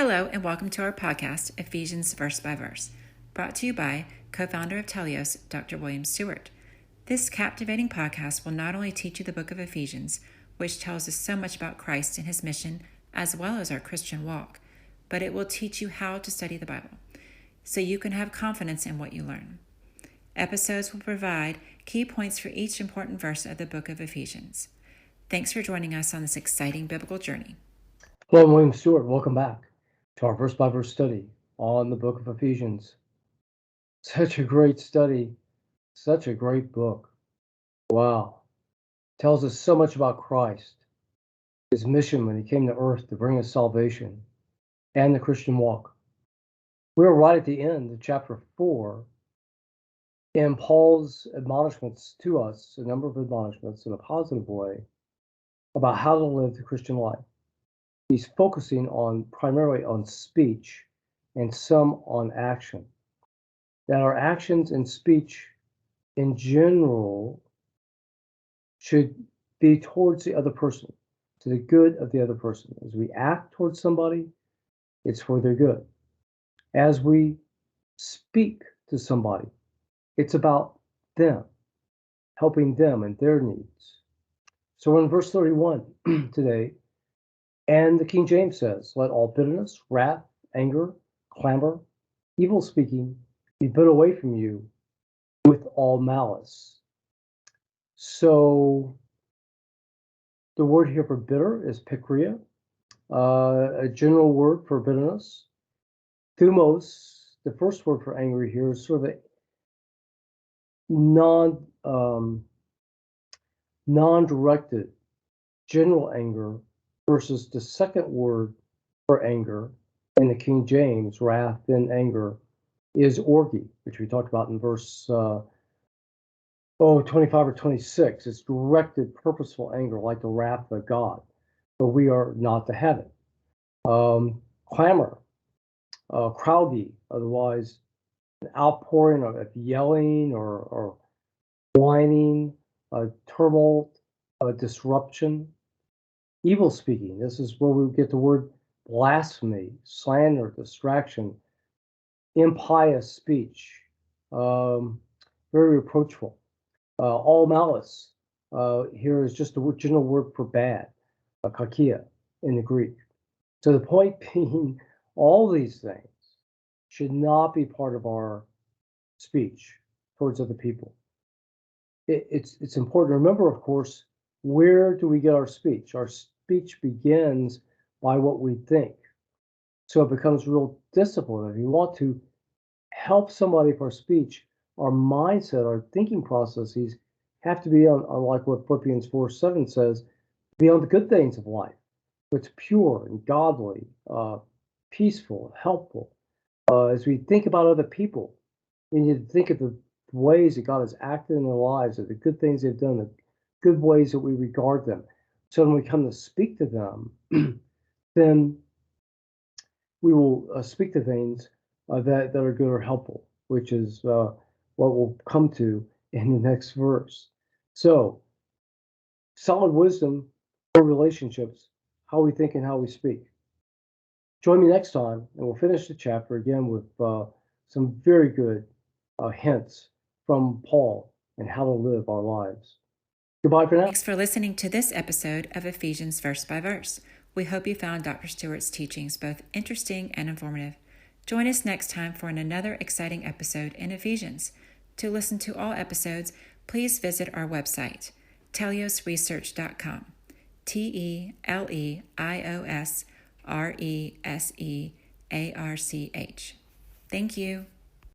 Hello, and welcome to our podcast, Ephesians Verse by Verse, brought to you by co-founder of Telios, Dr. William Stewart. This captivating podcast will not only teach you the book of Ephesians, which tells us so much about Christ and his mission, as well as our Christian walk, but it will teach you how to study the Bible, so you can have confidence in what you learn. Episodes will provide key points for each important verse of the book of Ephesians. Thanks for joining us on this exciting biblical journey. Hello, I'm William Stewart. Welcome back to our verse by verse study on the book of Ephesians. Such a great study, such a great book. Wow. Tells us so much about Christ, his mission when he came to earth to bring us salvation, and the Christian walk. We're right at the end of chapter 4, and Paul's admonishments to us, a number of admonishments in a positive way, about how to live the Christian life. He's focusing primarily on speech and some on action. That our actions and speech in general should be towards the other person, to the good of the other person. As we act towards somebody, it's for their good. As we speak to somebody, it's about them, helping them and their needs. So in verse 31 today, and the King James says, let all bitterness, wrath, anger, clamor, evil speaking be put away from you with all malice. So the word here for bitter is pikria, a general word for bitterness. Thumos, the first word for anger here, is sort of a non-directed general anger, versus the second word for anger in the King James, wrath and anger, is orgy, which we talked about in verse 25 or 26. It's directed, purposeful anger, like the wrath of God, but we are not to have it. Clamor, crowdy, otherwise an outpouring of yelling or whining, tumult, disruption. Evil speaking, this is where we get the word blasphemy, slander, distraction, impious speech, very reproachful. All malice, here is just a general word for bad, kakia in the Greek. So the point being, all these things should not be part of our speech towards other people. It's important to remember, of course, where do we get our speech? Our speech begins by what we think. So it becomes real discipline. If you want to help somebody with our speech, our mindset, our thinking processes have to be on like what Philippians 4:7 says, be on the good things of life, what's pure and godly, peaceful, helpful. As we think about other people, we need to think of the ways that God has acted in their lives, of the good things they've done, the good ways that we regard them. So when we come to speak to them, then we will speak to things that are good or helpful, which is what we'll come to in the next verse. So, solid wisdom for relationships, how we think and how we speak. Join me next time, and we'll finish the chapter again with some very good hints from Paul and how to live our lives. Goodbye for now. Thanks for listening to this episode of Ephesians Verse by Verse. We hope you found Dr. Stewart's teachings both interesting and informative. Join us next time for another exciting episode in Ephesians. To listen to all episodes, please visit our website, teliosresearch.com, TELEIOSRESEARCH. Thank you.